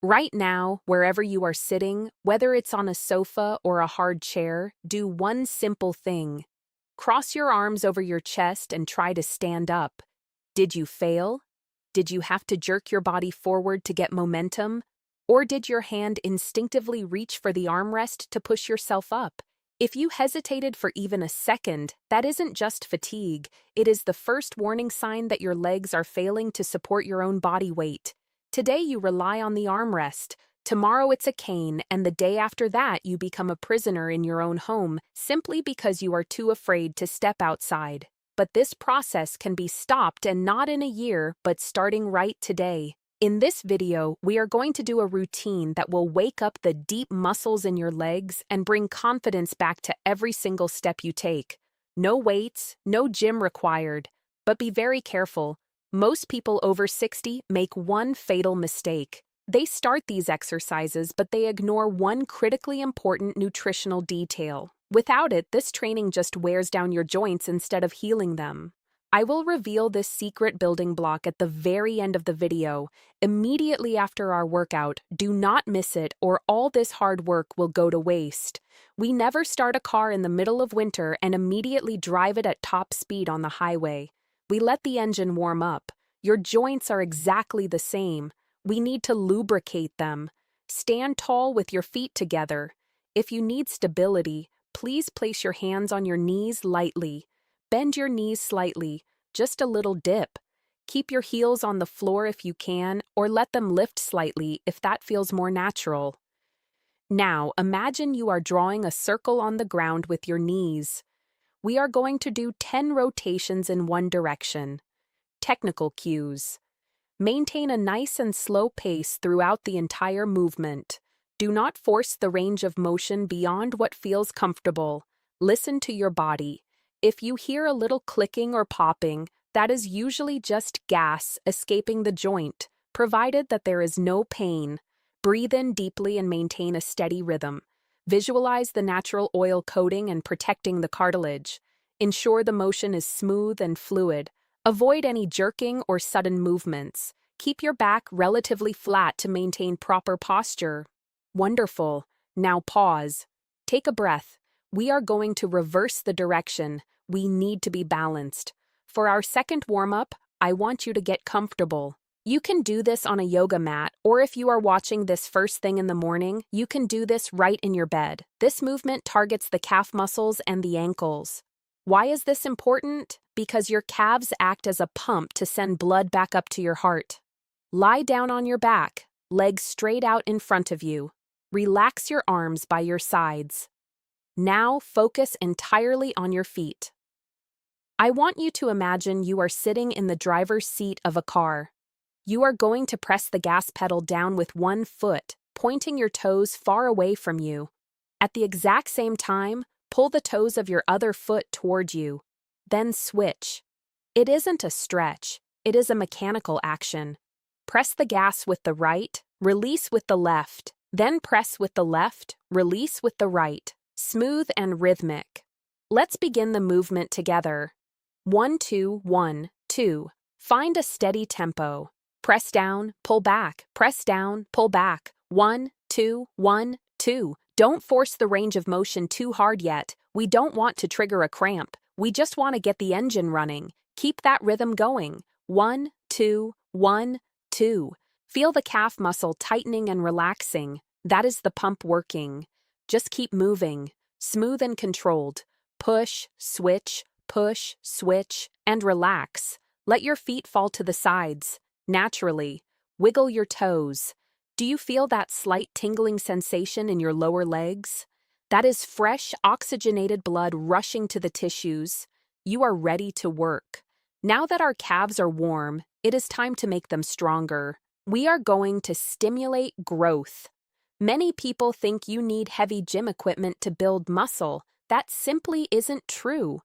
Right now, wherever you are sitting, whether it's on a sofa or a hard chair, do one simple thing. Cross your arms over your chest and try to stand up. Did you fail? Did you have to jerk your body forward to get momentum? Or did your hand instinctively reach for the armrest to push yourself up? If you hesitated for even a second, that isn't just fatigue, it is the first warning sign that your legs are failing to support your own body weight. Today you rely on the armrest, tomorrow it's a cane, and the day after that you become a prisoner in your own home simply because you are too afraid to step outside. But this process can be stopped, and not in a year, but starting right today. In this video, we are going to do a routine that will wake up the deep muscles in your legs and bring confidence back to every single step you take. No weights, no gym required. But be very careful. Most people over 60 make one fatal mistake. They start these exercises, but they ignore one critically important nutritional detail. Without it, this training just wears down your joints instead of healing them. I will reveal this secret building block at the very end of the video, immediately after our workout. Do not miss it, or all this hard work will go to waste. We never start a car in the middle of winter and immediately drive it at top speed on the highway. We let the engine warm up. Your joints are exactly the same. We need to lubricate them. Stand tall with your feet together. If you need stability, please place your hands on your knees lightly. Bend your knees slightly, just a little dip. Keep your heels on the floor if you can, or let them lift slightly if that feels more natural. Now, imagine you are drawing a circle on the ground with your knees. We are going to do 10 rotations in one direction. Technical cues. Maintain a nice and slow pace throughout the entire movement. Do not force the range of motion beyond what feels comfortable. Listen to your body. If you hear a little clicking or popping, that is usually just gas escaping the joint, provided that there is no pain. Breathe in deeply and maintain a steady rhythm. Visualize the natural oil coating and protecting the cartilage. Ensure the motion is smooth and fluid. Avoid any jerking or sudden movements. Keep your back relatively flat to maintain proper posture. Wonderful. Now pause. Take a breath. We are going to reverse the direction. We need to be balanced. For our second warm-up, I want you to get comfortable. You can do this on a yoga mat, or if you are watching this first thing in the morning, you can do this right in your bed. This movement targets the calf muscles and the ankles. Why is this important? Because your calves act as a pump to send blood back up to your heart. Lie down on your back, legs straight out in front of you. Relax your arms by your sides. Now focus entirely on your feet. I want you to imagine you are sitting in the driver's seat of a car. You are going to press the gas pedal down with one foot, pointing your toes far away from you. At the exact same time, pull the toes of your other foot toward you. Then switch. It isn't a stretch, it is a mechanical action. Press the gas with the right, release with the left, then press with the left, release with the right. Smooth and rhythmic. Let's begin the movement together. 1, 2, 1, 2. Find a steady tempo. Press down, pull back, press down, pull back. 1, 2, 1, 2. Don't force the range of motion too hard yet. We don't want to trigger a cramp. We just want to get the engine running. Keep that rhythm going. 1, 2, 1, 2. Feel the calf muscle tightening and relaxing. That is the pump working. Just keep moving. Smooth and controlled. Push, switch, and relax. Let your feet fall to the sides. Naturally. Wiggle your toes. Do you feel that slight tingling sensation in your lower legs? That is fresh, oxygenated blood rushing to the tissues. You are ready to work. Now that our calves are warm, it is time to make them stronger. We are going to stimulate growth. Many people think you need heavy gym equipment to build muscle. That simply isn't true.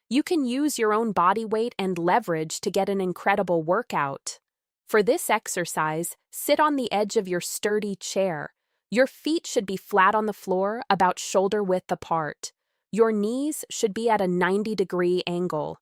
You can use your own body weight and leverage to get an incredible workout. For this exercise, sit on the edge of your sturdy chair. Your feet should be flat on the floor, about shoulder width apart. Your knees should be at a 90-degree angle.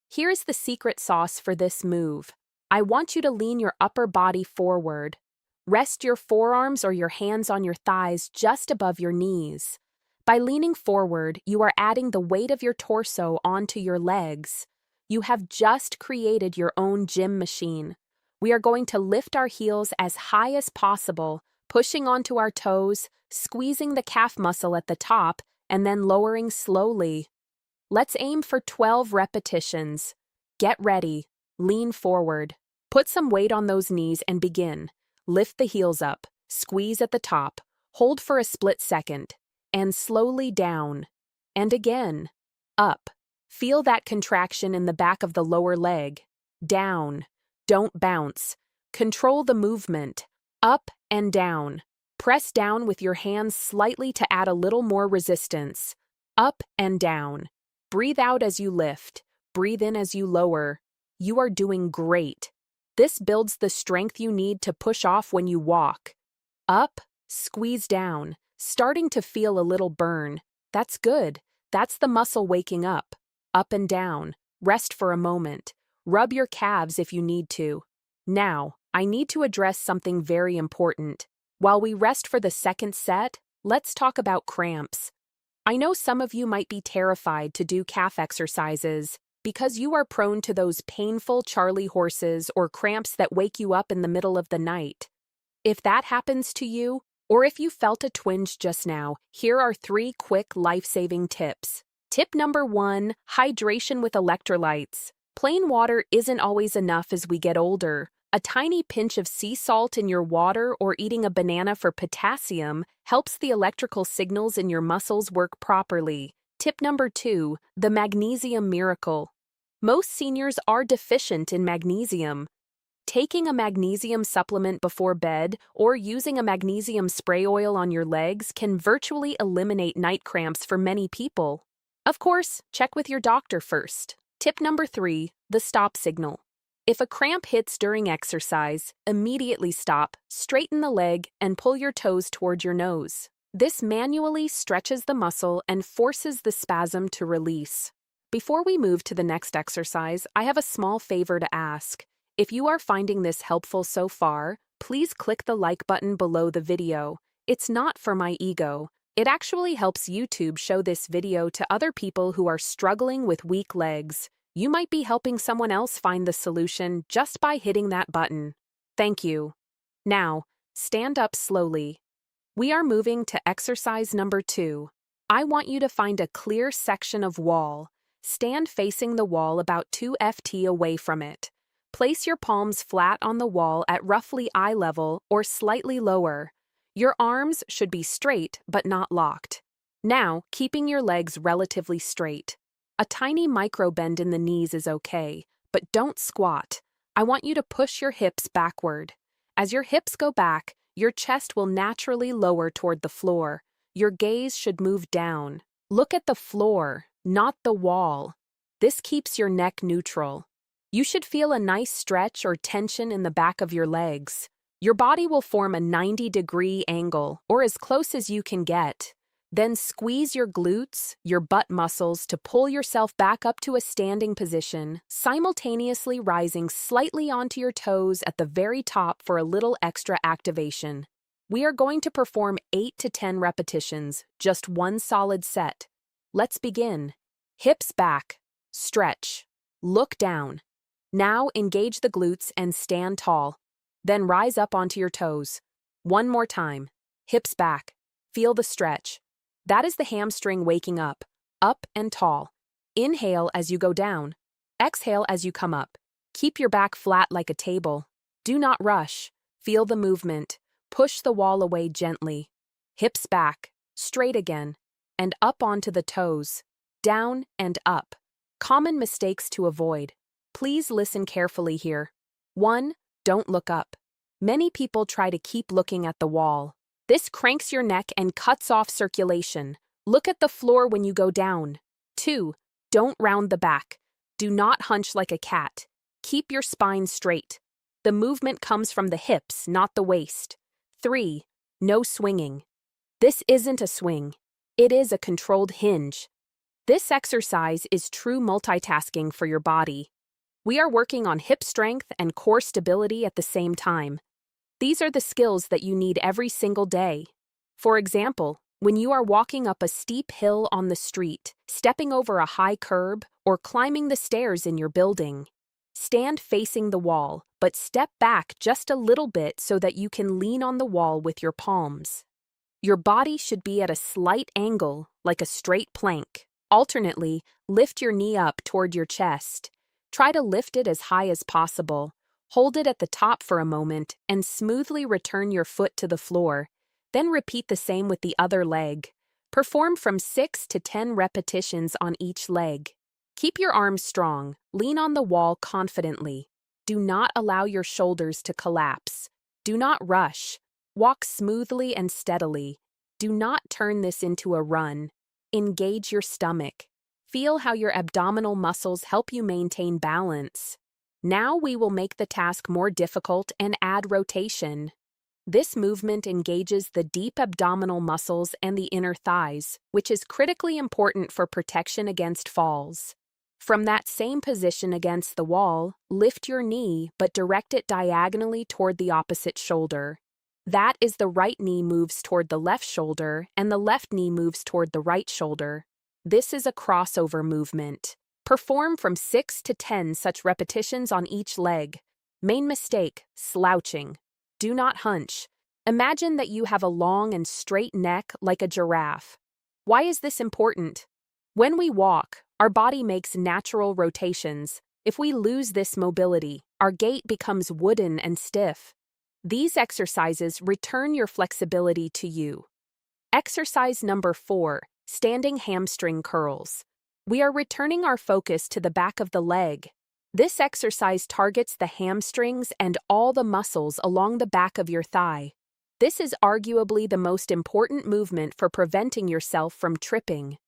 Here's the secret sauce for this move. I want you to lean your upper body forward. Rest your forearms or your hands on your thighs just above your knees. By leaning forward, you are adding the weight of your torso onto your legs. You have just created your own gym machine. We are going to lift our heels as high as possible, pushing onto our toes, squeezing the calf muscle at the top, and then lowering slowly. Let's aim for 12 repetitions. Get ready. Lean forward. Put some weight on those knees and begin. Lift the heels up, squeeze at the top, hold for a split second, and slowly down. And again. Up. Feel that contraction in the back of the lower leg. Down. Don't bounce. Control the movement. Up and down. Press down with your hands slightly to add a little more resistance. Up and down. Breathe out as you lift. Breathe in as you lower. You are doing great. This builds the strength you need to push off when you walk. Up, squeeze down, starting to feel a little burn. That's good. That's the muscle waking up. Up and down. Rest for a moment. Rub your calves if you need to. Now, I need to address something very important. While we rest for the second set, let's talk about cramps. I know some of you might be terrified to do calf exercises because you are prone to those painful Charlie horses or cramps that wake you up in the middle of the night. If that happens to you, or if you felt a twinge just now, here are 3 quick life-saving tips. Tip number 1, hydration with electrolytes. Plain water isn't always enough as we get older. A tiny pinch of sea salt in your water or eating a banana for potassium helps the electrical signals in your muscles work properly. Tip number 2, the magnesium miracle. Most seniors are deficient in magnesium. Taking a magnesium supplement before bed or using a magnesium spray oil on your legs can virtually eliminate night cramps for many people. Of course, check with your doctor first. Tip number 3, the stop signal. If a cramp hits during exercise, immediately stop, straighten the leg, and pull your toes toward your nose. This manually stretches the muscle and forces the spasm to release. Before we move to the next exercise, I have a small favor to ask. If you are finding this helpful so far, please click the like button below the video. It's not for my ego. It actually helps YouTube show this video to other people who are struggling with weak legs. You might be helping someone else find the solution just by hitting that button. Thank you. Now, stand up slowly. We are moving to exercise number 2. I want you to find a clear section of wall. Stand facing the wall about 2 ft away from it. Place your palms flat on the wall at roughly eye level or slightly lower. Your arms should be straight but not locked. Now, keeping your legs relatively straight. A tiny micro bend in the knees is okay, but don't squat. I want you to push your hips backward. As your hips go back, your chest will naturally lower toward the floor. Your gaze should move down. Look at the floor, not the wall. This keeps your neck neutral. You should feel a nice stretch or tension in the back of your legs. Your body will form a 90-degree angle, or as close as you can get. Then squeeze your glutes, your butt muscles to pull yourself back up to a standing position, simultaneously rising slightly onto your toes at the very top for a little extra activation. We are going to perform 8 to 10 repetitions, just one solid set. Let's begin. Hips back. Stretch. Look down. Now engage the glutes and stand tall. Then rise up onto your toes. One more time. Hips back. Feel the stretch. That is the hamstring waking up and tall. Inhale as you go down. Exhale as you come up. Keep your back flat like a table. Do not rush. Feel the movement. Push the wall away gently. Hips back, straight again, and up onto the toes. Down and up. Common mistakes to avoid. Please listen carefully here. 1. Don't look up. Many people try to keep looking at the wall. This cranks your neck and cuts off circulation. Look at the floor when you go down. 2. Don't round the back. Do not hunch like a cat. Keep your spine straight. The movement comes from the hips, not the waist. 3. No swinging. This isn't a swing. It is a controlled hinge. This exercise is true multitasking for your body. We are working on hip strength and core stability at the same time. These are the skills that you need every single day. For example, when you are walking up a steep hill on the street, stepping over a high curb, or climbing the stairs in your building. Stand facing the wall, but step back just a little bit so that you can lean on the wall with your palms. Your body should be at a slight angle, like a straight plank. Alternately, lift your knee up toward your chest. Try to lift it as high as possible. Hold it at the top for a moment and smoothly return your foot to the floor. Then repeat the same with the other leg. Perform from 6 to 10 repetitions on each leg. Keep your arms strong. Lean on the wall confidently. Do not allow your shoulders to collapse. Do not rush. Walk smoothly and steadily. Do not turn this into a run. Engage your stomach. Feel how your abdominal muscles help you maintain balance. Now we will make the task more difficult and add rotation. This movement engages the deep abdominal muscles and the inner thighs, which is critically important for protection against falls. From that same position against the wall, lift your knee but direct it diagonally toward the opposite shoulder. That is, the right knee moves toward the left shoulder and the left knee moves toward the right shoulder. This is a crossover movement. Perform from 6 to 10 such repetitions on each leg. Main mistake: slouching. Do not hunch. Imagine that you have a long and straight neck like a giraffe. Why is this important? When we walk, our body makes natural rotations. If we lose this mobility, our gait becomes wooden and stiff. These exercises return your flexibility to you. Exercise number 4, standing hamstring curls. We are returning our focus to the back of the leg. This exercise targets the hamstrings and all the muscles along the back of your thigh. This is arguably the most important movement for preventing yourself from tripping.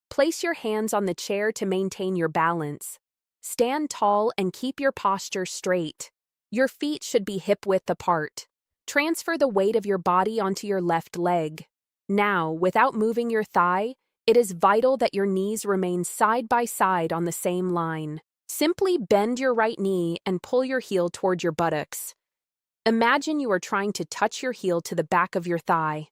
Place your hands on the chair to maintain your balance. Stand tall and keep your posture straight. Your feet should be hip-width apart. Transfer the weight of your body onto your left leg. Now, without moving your thigh, it is vital that your knees remain side by side on the same line. Simply bend your right knee and pull your heel toward your buttocks. Imagine you are trying to touch your heel to the back of your thigh.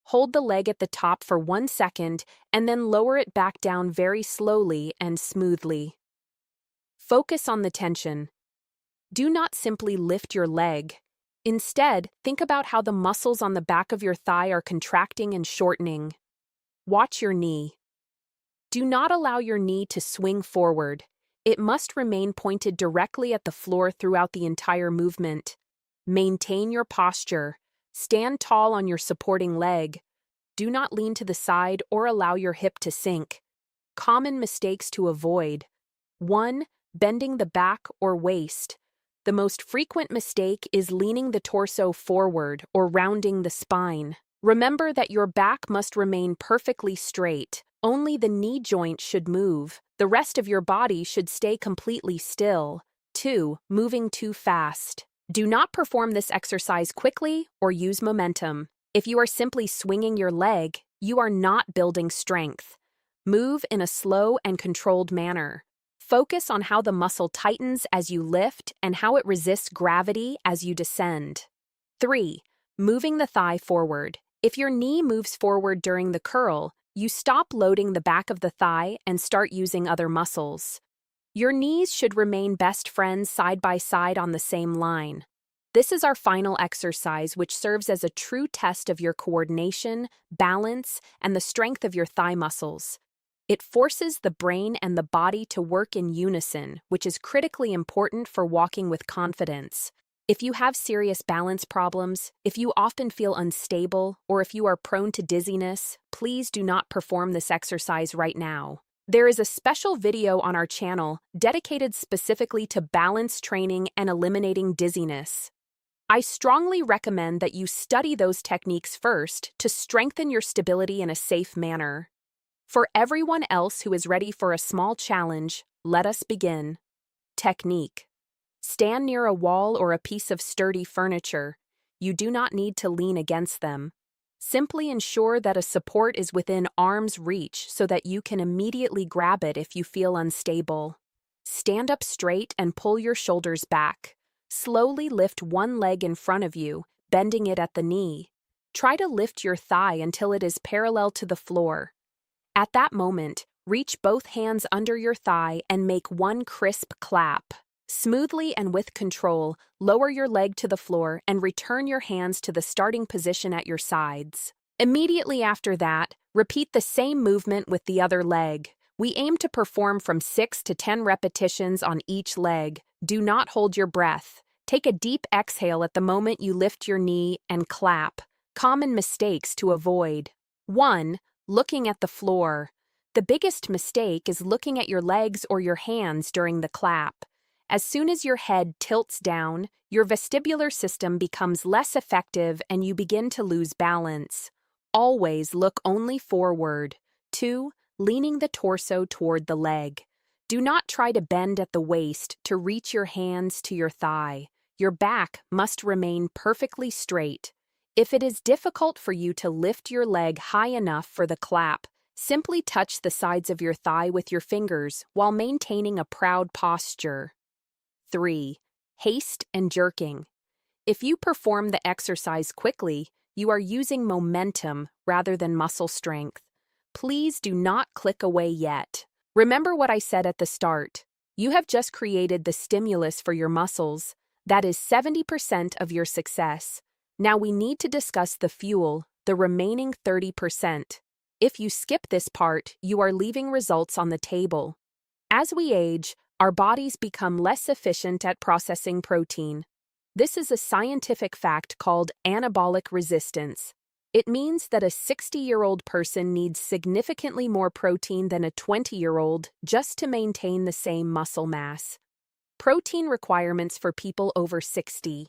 Hold the leg at the top for 1 second and then lower it back down very slowly and smoothly. Focus on the tension. Do not simply lift your leg. Instead, think about how the muscles on the back of your thigh are contracting and shortening. Watch your knee. Do not allow your knee to swing forward. It must remain pointed directly at the floor throughout the entire movement. Maintain your posture. Stand tall on your supporting leg. Do not lean to the side or allow your hip to sink. Common mistakes to avoid. 1. Bending the back or waist. The most frequent mistake is leaning the torso forward or rounding the spine. Remember that your back must remain perfectly straight. Only the knee joint should move. The rest of your body should stay completely still. 2. Moving too fast. Do not perform this exercise quickly or use momentum. If you are simply swinging your leg, you are not building strength. Move in a slow and controlled manner. Focus on how the muscle tightens as you lift and how it resists gravity as you descend. 3. Moving the thigh forward. If your knee moves forward during the curl, you stop loading the back of the thigh and start using other muscles. Your knees should remain best friends side by side on the same line. This is our final exercise, which serves as a true test of your coordination, balance, and the strength of your thigh muscles. It forces the brain and the body to work in unison, which is critically important for walking with confidence. If you have serious balance problems, if you often feel unstable, or if you are prone to dizziness, please do not perform this exercise right now. There is a special video on our channel dedicated specifically to balance training and eliminating dizziness. I strongly recommend that you study those techniques first to strengthen your stability in a safe manner. For everyone else who is ready for a small challenge, let us begin. Technique. Stand near a wall or a piece of sturdy furniture. You do not need to lean against them. Simply ensure that a support is within arm's reach so that you can immediately grab it if you feel unstable. Stand up straight and pull your shoulders back. Slowly lift one leg in front of you, bending it at the knee. Try to lift your thigh until it is parallel to the floor. At that moment, reach both hands under your thigh and make one crisp clap. Smoothly and with control, lower your leg to the floor and return your hands to the starting position at your sides. Immediately after that, repeat the same movement with the other leg. We aim to perform from 6 to 10 repetitions on each leg. Do not hold your breath. Take a deep exhale at the moment you lift your knee and clap. Common mistakes to avoid. 1. Looking at the floor. The biggest mistake is looking at your legs or your hands during the clap. As soon as your head tilts down, your vestibular system becomes less effective and you begin to lose balance. Always look only forward. 2. Leaning the torso toward the leg. Do not try to bend at the waist to reach your hands to your thigh. Your back must remain perfectly straight. If it is difficult for you to lift your leg high enough for the clap, simply touch the sides of your thigh with your fingers while maintaining a proud posture. 3. Haste and jerking. If you perform the exercise quickly, you are using momentum rather than muscle strength. Please do not click away yet. Remember what I said at the start. You have just created the stimulus for your muscles. That is 70% of your success. Now we need to discuss the fuel, the remaining 30%. If you skip this part, you are leaving results on the table. As we age, our bodies become less efficient at processing protein. This is a scientific fact called anabolic resistance. It means that a 60-year-old person needs significantly more protein than a 20-year-old just to maintain the same muscle mass. Protein requirements for people over 60.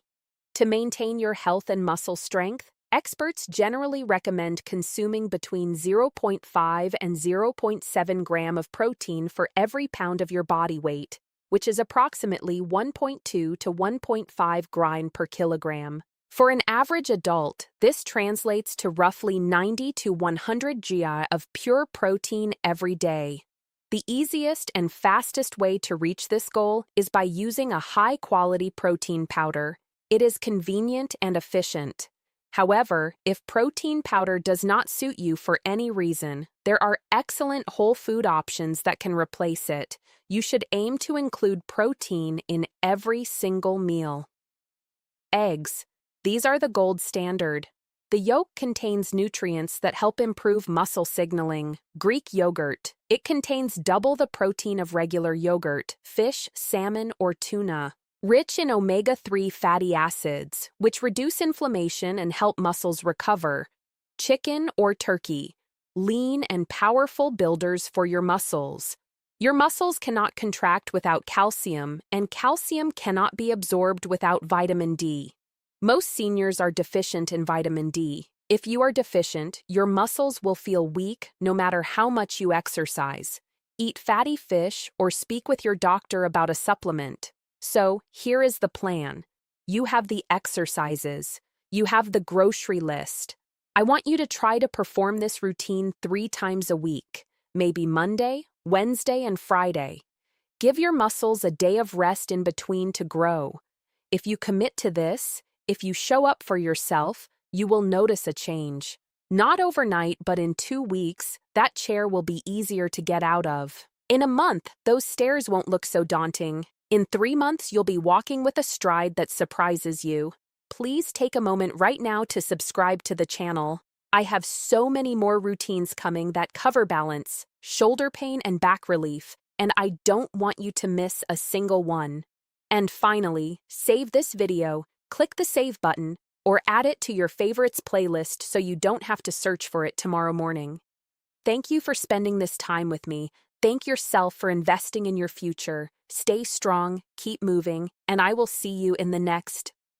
To maintain your health and muscle strength, experts generally recommend consuming between 0.5 and 0.7 gram of protein for every pound of your body weight, which is approximately 1.2 to 1.5 gram per kilogram. For an average adult, this translates to roughly 90 to 100 GI of pure protein every day. The easiest and fastest way to reach this goal is by using a high-quality protein powder. It is convenient and efficient. However, if protein powder does not suit you for any reason, there are excellent whole food options that can replace it. You should aim to include protein in every single meal. Eggs. These are the gold standard. The yolk contains nutrients that help improve muscle signaling. Greek yogurt. It contains double the protein of regular yogurt, fish, salmon, or tuna. Rich in omega-3 fatty acids, which reduce inflammation and help muscles recover. Chicken or turkey. Lean and powerful builders for your muscles. Your muscles cannot contract without calcium, and calcium cannot be absorbed without vitamin D. Most seniors are deficient in vitamin D. If you are deficient, your muscles will feel weak no matter how much you exercise. Eat fatty fish or speak with your doctor about a supplement. So, here is the plan. You have the exercises. You have the grocery list. I want you to try to perform this routine 3 times a week, maybe Monday, Wednesday, and Friday. Give your muscles a day of rest in between to grow. If you commit to this, if you show up for yourself, you will notice a change. Not overnight, but in 2 weeks, that chair will be easier to get out of. In a month, those stairs won't look so daunting. In 3 months, you'll be walking with a stride that surprises you. Please take a moment right now to subscribe to the channel. I have so many more routines coming that cover balance, shoulder pain, and back relief, and I don't want you to miss a single one. And finally, save this video, click the save button, or add it to your favorites playlist so you don't have to search for it tomorrow morning. Thank you for spending this time with me. Thank yourself for investing in your future. Stay strong, keep moving, and I will see you in the next